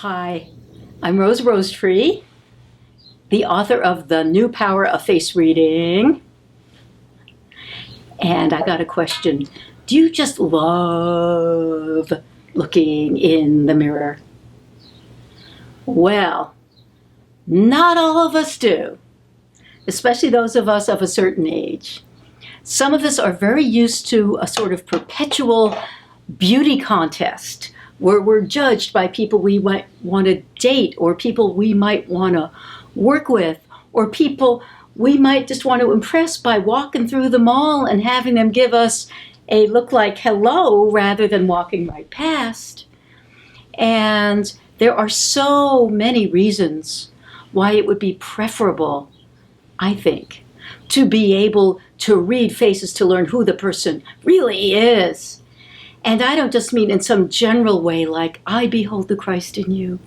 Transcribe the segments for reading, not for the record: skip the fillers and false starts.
Hi, I'm Rosetree, the author of The New Power of Face Reading. And I got a question. Do you just love looking in the mirror? Well, not all of us do, especially those of us of a certain age. Some of us are very used to a sort of perpetual beauty contest where we're judged by people we might want to date, or people we might want to work with, or people we might just want to impress by walking through the mall and having them give us a look like hello rather than walking right past. And there are so many reasons why it would be preferable, I think, to be able to read faces to learn who the person really is. And I don't just mean in some general way like, I behold the Christ in you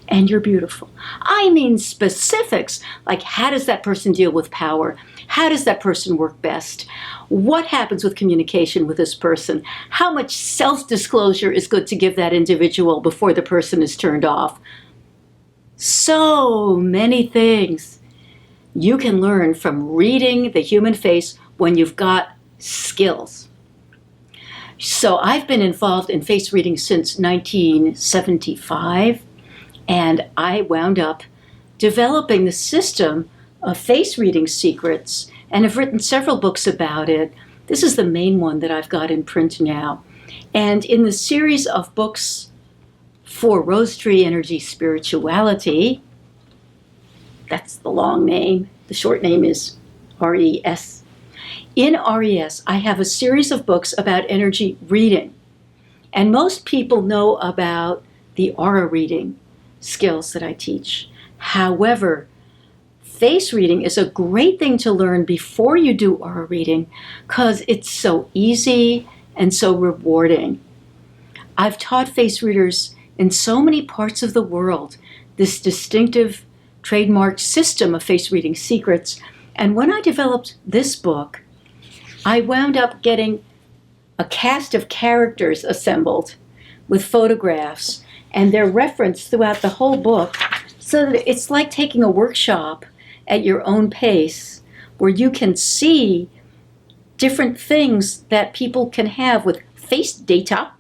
and you're beautiful. I mean specifics, like how does that person deal with power? How does that person work best? What happens with communication with this person? How much self-disclosure is good to give that individual before the person is turned off? So many things you can learn from reading the human face when you've got skills. So I've been involved in face reading since 1975, and I wound up developing the system of face reading secrets and have written several books about it. This is the main one that I've got in print now. And in the series of books for Rosetree Energy Spirituality, that's the long name, the short name is RES. In RES, I have a series of books about energy reading. And most people know about the aura reading skills that I teach. However, face reading is a great thing to learn before you do aura reading because it's so easy and so rewarding. I've taught face readers in so many parts of the world this distinctive trademarked system of face reading secrets. And when I developed this book, I wound up getting a cast of characters assembled with photographs, and they're referenced throughout the whole book, so that it's like taking a workshop at your own pace, where you can see different things that people can have with face data,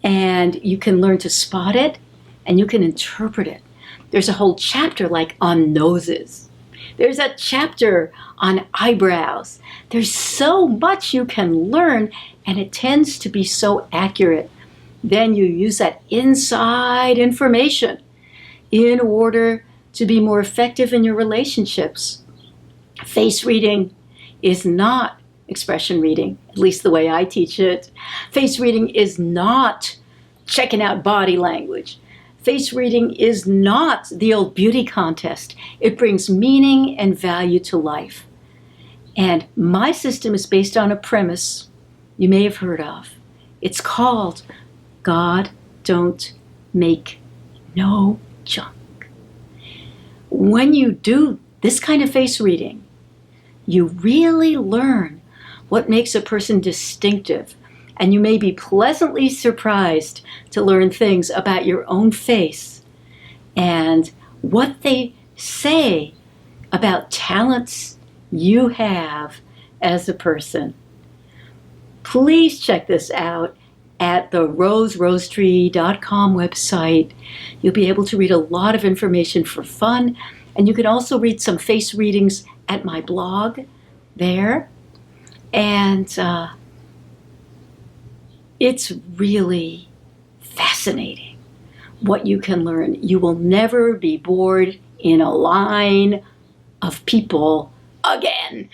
and you can learn to spot it, and you can interpret it. There's a whole chapter like on noses. There's a chapter on eyebrows. There's so much you can learn, and it tends to be so accurate. Then you use that inside information in order to be more effective in your relationships. Face reading is not expression reading, at least the way I teach it. Face reading is not checking out body language. Face reading is not the old beauty contest. It brings meaning and value to life. And my system is based on a premise you may have heard of. It's called God Don't Make No Junk. When you do this kind of face reading, you really learn what makes a person distinctive. And you may be pleasantly surprised to learn things about your own face and what they say about talents you have as a person. Please check this out at the rosetree.com website. You'll be able to read a lot of information for fun, and you can also read some face readings at my blog there. And it's really fascinating what you can learn. You will never be bored in a line of people again.